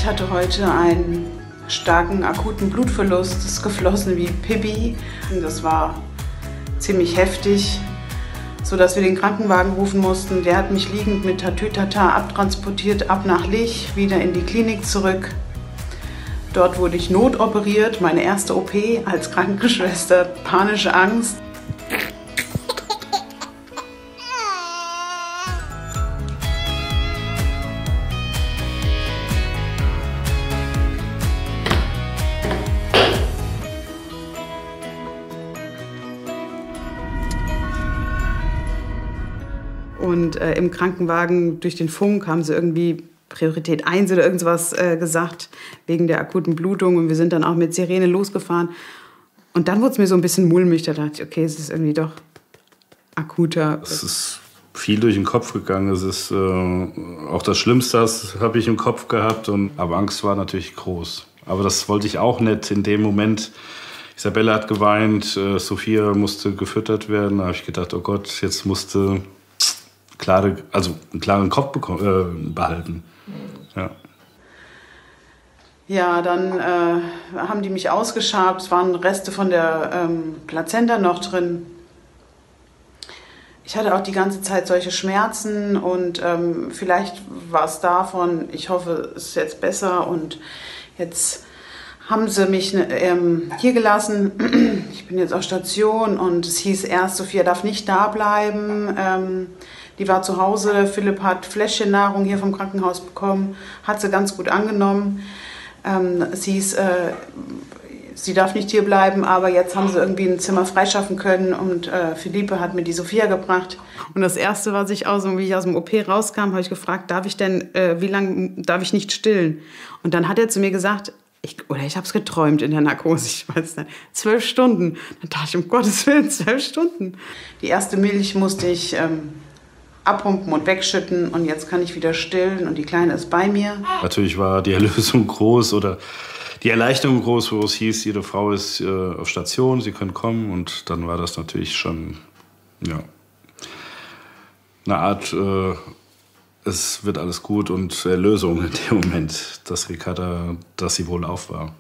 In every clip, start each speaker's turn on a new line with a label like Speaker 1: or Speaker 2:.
Speaker 1: Ich hatte heute einen starken, akuten Blutverlust. Es ist geflossen wie Pipi. Das war ziemlich heftig, sodass wir den Krankenwagen rufen mussten. Der hat mich liegend mit Tatütata abtransportiert, ab nach Lich, wieder in die Klinik zurück. Dort wurde ich notoperiert, meine erste OP als Krankenschwester, panische Angst. Und im Krankenwagen durch den Funk haben sie irgendwie Priorität 1 oder irgendwas gesagt, wegen der akuten Blutung. Und wir sind dann auch mit Sirene losgefahren. Und dann wurde es mir so ein bisschen mulmig. Da dachte ich, okay, es ist irgendwie doch akuter.
Speaker 2: Es ist viel durch den Kopf gegangen. Es ist auch das Schlimmste, das habe ich im Kopf gehabt. Aber Angst war natürlich groß. Aber das wollte ich auch nicht in dem Moment. Isabella hat geweint, Sophia musste gefüttert werden. Da habe ich gedacht, oh Gott, jetzt musste einen klaren Kopf behalten. Ja.
Speaker 1: Ja, dann haben die mich ausgeschabt. Es waren Reste von der Plazenta noch drin. Ich hatte auch die ganze Zeit solche Schmerzen und vielleicht war es davon. Ich hoffe, es ist jetzt besser. Und jetzt haben sie mich hier gelassen. Ich bin jetzt auf Station und es hieß erst, Sophia darf nicht da bleiben. Die war zu Hause. Philipp hat Fläschchennahrung hier vom Krankenhaus bekommen. Hat sie ganz gut angenommen. Es hieß, sie darf nicht hier bleiben, aber jetzt haben sie irgendwie ein Zimmer freischaffen können und Philippe hat mir die Sophia gebracht. Und das Erste, was ich wie ich aus dem OP rauskam, habe ich gefragt, wie lange darf ich nicht stillen? Und dann hat er zu mir gesagt, ich habe es geträumt in der Narkose, ich weiß nicht, 12 Stunden. Dann dachte ich, um Gottes Willen, 12 Stunden. Die erste Milch musste ich abpumpen und wegschütten und jetzt kann ich wieder stillen und die Kleine ist bei mir.
Speaker 2: Natürlich war die Erlösung groß oder die Erleichterung groß, wo es hieß, jede Frau ist auf Station, sie können kommen und dann war das natürlich schon eine Art, es wird alles gut und Erlösung in dem Moment, dass Ricarda, dass sie wohlauf war.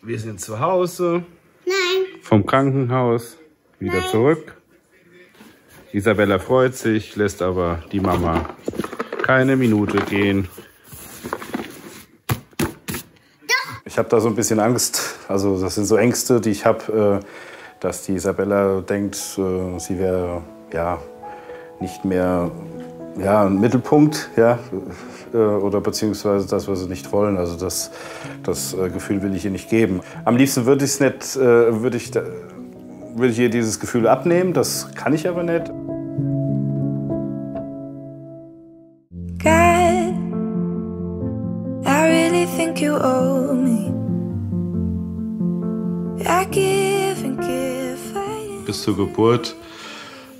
Speaker 2: Wir sind zu Hause.
Speaker 3: Nein.
Speaker 2: Vom Krankenhaus wieder zurück. Isabella freut sich, lässt aber die Mama keine Minute gehen. Ich habe da so ein bisschen Angst, also das sind so Ängste, die ich habe, dass die Isabella denkt, sie wäre nicht mehr ein Mittelpunkt, oder beziehungsweise das, was sie nicht wollen. Also das Gefühl will ich ihr nicht geben. Am liebsten würde ich ihr dieses Gefühl abnehmen, das kann ich aber nicht.
Speaker 4: God, I really think you owe me. I give and give.
Speaker 2: Bis zur Geburt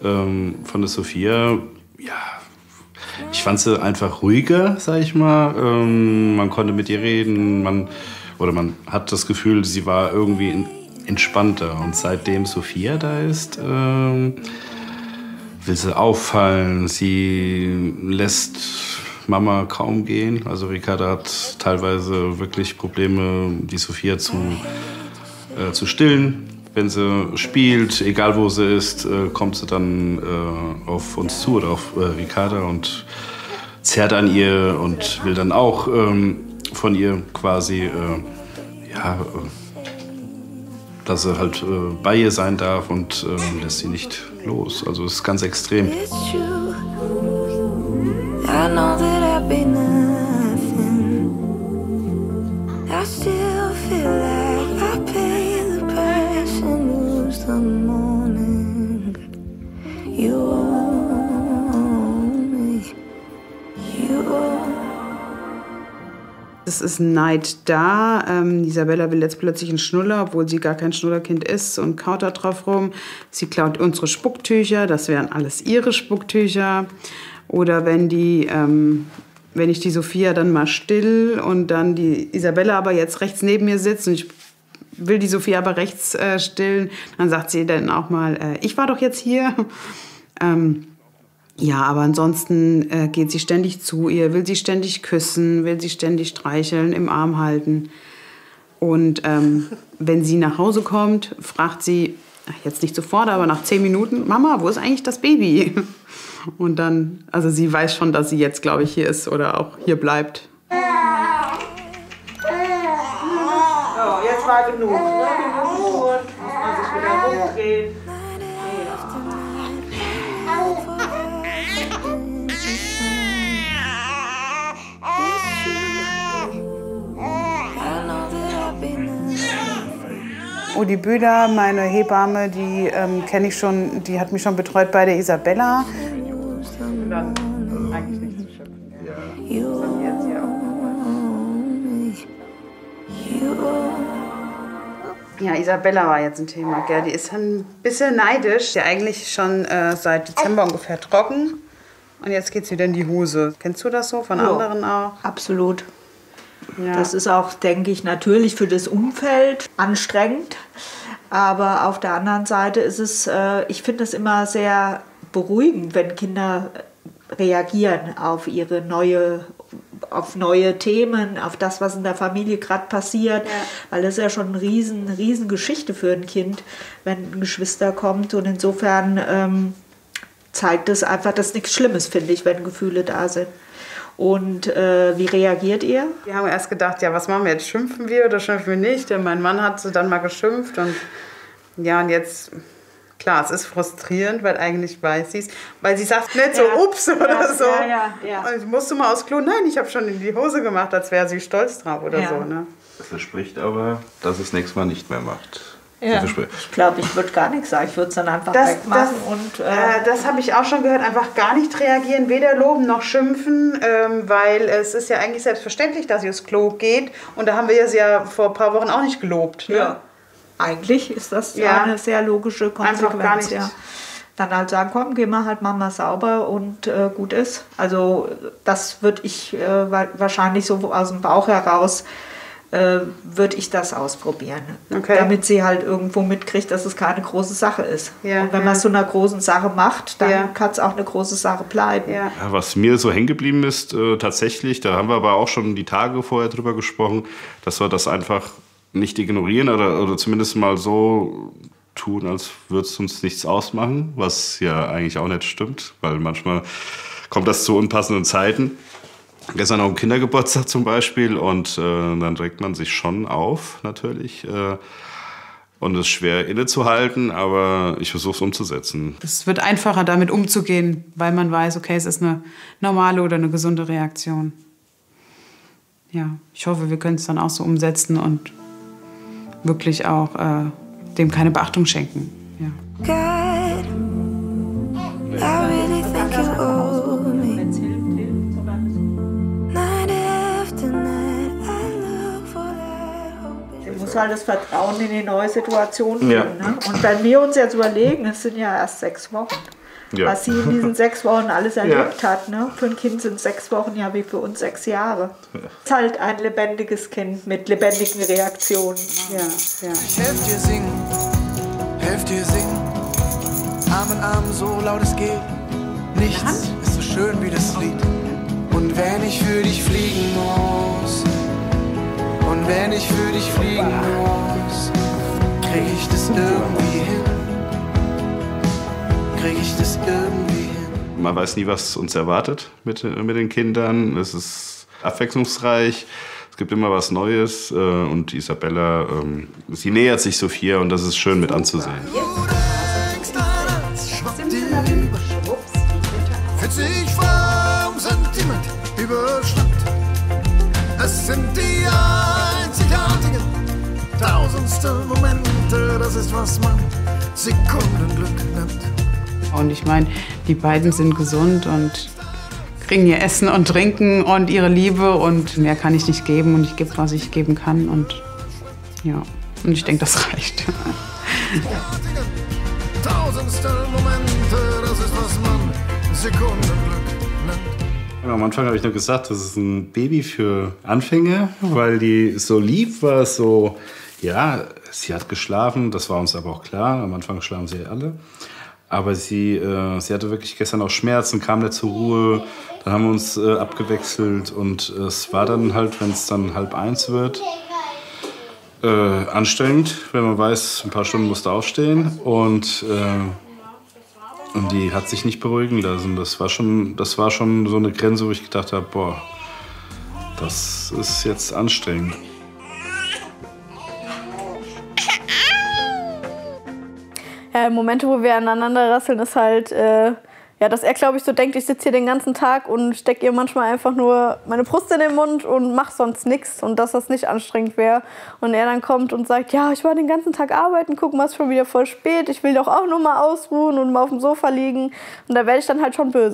Speaker 2: von der Sophia, ich fand sie einfach ruhiger, sag ich mal. Man konnte mit ihr reden, man hat das Gefühl, sie war irgendwie entspannter. Und seitdem Sophia da ist, will sie auffallen. Sie lässt Mama kaum gehen. Also Ricarda hat teilweise wirklich Probleme, die Sophia zu stillen. Wenn sie spielt, egal wo sie ist, kommt sie dann auf uns zu oder auf Ricarda und zerrt an ihr und will dann auch von ihr quasi dass sie halt bei ihr sein darf und lässt sie nicht los. Also es ist ganz extrem.
Speaker 1: Es ist Neid da. Isabella will jetzt plötzlich einen Schnuller, obwohl sie gar kein Schnullerkind ist und kaut da drauf rum. Sie klaut unsere Spucktücher, das wären alles ihre Spucktücher. Oder wenn ich die Sophia dann mal still und dann die Isabella aber jetzt rechts neben mir sitzt und ich will die Sophia aber rechts stillen, dann sagt sie dann auch mal, ich war doch jetzt hier. Ja, aber ansonsten geht sie ständig zu ihr, will sie ständig küssen, will sie ständig streicheln, im Arm halten. Und wenn sie nach Hause kommt, fragt sie, jetzt nicht sofort, aber nach 10 Minuten, Mama, wo ist eigentlich das Baby? Und dann, also sie weiß schon, dass sie jetzt, glaube ich, hier ist oder auch hier bleibt.
Speaker 3: So, jetzt war genug. Ne? Genug Touren, muss man sich wieder rumdrehen.
Speaker 1: Udi Bühler, meine Hebamme, die kenne ich schon, die hat mich schon betreut bei der Isabella. Dann eigentlich nicht zu schöpfen. Ja, Isabella war jetzt ein Thema, gell? Die ist ein bisschen neidisch. Die eigentlich schon seit Dezember ungefähr trocken. Und jetzt geht's wieder in die Hose. Kennst du das so von anderen auch?
Speaker 3: Absolut.
Speaker 1: Ja.
Speaker 3: Das ist auch, denke ich, natürlich für das Umfeld anstrengend. Aber auf der anderen Seite ist es, ich finde es immer sehr beruhigend, wenn Kinder reagieren auf auf neue Themen, auf das, was in der Familie gerade passiert. Ja. Weil das ist ja schon eine riesen Geschichte für ein Kind, wenn ein Geschwister kommt. Und insofern zeigt es einfach, dass nichts Schlimmes, finde ich, wenn Gefühle da sind. Und wie reagiert ihr?
Speaker 1: Wir haben erst gedacht, ja, was machen wir jetzt? Schimpfen wir oder schimpfen wir nicht? Denn mein Mann hat sie dann mal geschimpft und ja, und jetzt, klar, es ist frustrierend, weil eigentlich weiß sie es, weil sie sagt nicht so, ups oder so. Ja. Also, musst du mal aufs Klo? Nein, ich habe schon in die Hose gemacht, als wäre sie stolz drauf oder so. Ne?
Speaker 2: Das verspricht aber, dass es nächstes Mal nicht mehr macht.
Speaker 3: Ja. Ich glaube, ich würde gar nichts sagen. Ich würde es dann einfach wegmachen.
Speaker 1: Das habe ich auch schon gehört. Einfach gar nicht reagieren, weder loben noch schimpfen, weil es ist ja eigentlich selbstverständlich, dass sie aufs Klo geht. Und da haben wir sie ja vor ein paar Wochen auch nicht gelobt. Ne?
Speaker 3: Ja, eigentlich ist das eine sehr logische Konsequenz.
Speaker 1: Einfach gar nicht.
Speaker 3: Ja. Dann halt sagen, komm, geh mal halt Mama sauber und gut ist. Also das würde ich wahrscheinlich so aus dem Bauch heraus würde ich das ausprobieren. Okay. Damit sie halt irgendwo mitkriegt, dass es keine große Sache ist. Ja, und wenn man es zu einer großen Sache macht, dann kann es auch eine große Sache bleiben.
Speaker 2: Ja. Was mir so hängen geblieben ist, tatsächlich, da haben wir aber auch schon die Tage vorher drüber gesprochen, dass wir das einfach nicht ignorieren oder zumindest mal so tun, als würde es uns nichts ausmachen, was ja eigentlich auch nicht stimmt, weil manchmal kommt das zu unpassenden Zeiten. Gestern auch ein Kindergeburtstag zum Beispiel und dann regt man sich schon auf, natürlich. Und es ist schwer innezuhalten, aber ich versuche es umzusetzen.
Speaker 1: Es wird einfacher, damit umzugehen, weil man weiß, okay, es ist eine normale oder eine gesunde Reaktion. Ja, ich hoffe, wir können es dann auch so umsetzen und wirklich auch dem keine Beachtung schenken. Ja.
Speaker 4: God, I really think you owe me. Night after night, I look for that hope.
Speaker 3: Sie muss halt das Vertrauen in die neue Situation finden. Ja. Ne? Und wenn wir uns jetzt überlegen, es sind ja erst 6 Wochen. Ja. Was sie in diesen 6 Wochen alles erlebt hat. Ne? Für ein Kind sind 6 Wochen ja wie für uns 6 Jahre. Es ist halt ein lebendiges Kind mit lebendigen Reaktionen. Ja.
Speaker 5: Ich helf dir singen, Arm in Arm, so laut es geht. Nichts ist so schön wie das Lied. Und wenn ich für dich fliegen muss, krieg ich das irgendwie hin.
Speaker 2: Man weiß nie, was uns erwartet mit den Kindern. Es ist abwechslungsreich. Es gibt immer was Neues. Und Isabella, sie nähert sich Sophia und das ist schön mit anzusehen.
Speaker 5: Es sind die einzigartigen tausendste Momente. Das ist, was man Sekundenglück nennt.
Speaker 1: Und ich meine, die beiden sind gesund und kriegen ihr Essen und Trinken und ihre Liebe und mehr kann ich nicht geben und ich gebe, was ich geben kann und ja, und ich denke, das reicht.
Speaker 5: Tausendste Momente, das ist, was man Sekundenglück nennt.
Speaker 2: Am Anfang habe ich nur gesagt, das ist ein Baby für Anfänger, weil die so lieb war, so, ja, sie hat geschlafen, das war uns aber auch klar, am Anfang schlafen sie alle. Aber sie hatte wirklich gestern auch Schmerzen, kam nicht zur Ruhe. Dann haben wir uns abgewechselt und es war dann halt, wenn es dann 12:30 wird, anstrengend, wenn man weiß, ein paar Stunden musste aufstehen und die hat sich nicht beruhigen lassen. Das war schon so eine Grenze, wo ich gedacht habe, boah, das ist jetzt anstrengend.
Speaker 6: Ja, Momente, wo wir aneinander rasseln, ist halt, dass er, glaube ich, so denkt, ich sitze hier den ganzen Tag und stecke ihr manchmal einfach nur meine Brust in den Mund und mache sonst nichts und dass das nicht anstrengend wäre. Und er dann kommt und sagt, ja, ich war den ganzen Tag arbeiten, guck mal, es ist schon wieder voll spät, ich will doch auch nur mal ausruhen und mal auf dem Sofa liegen. Und da werde ich dann halt schon böse.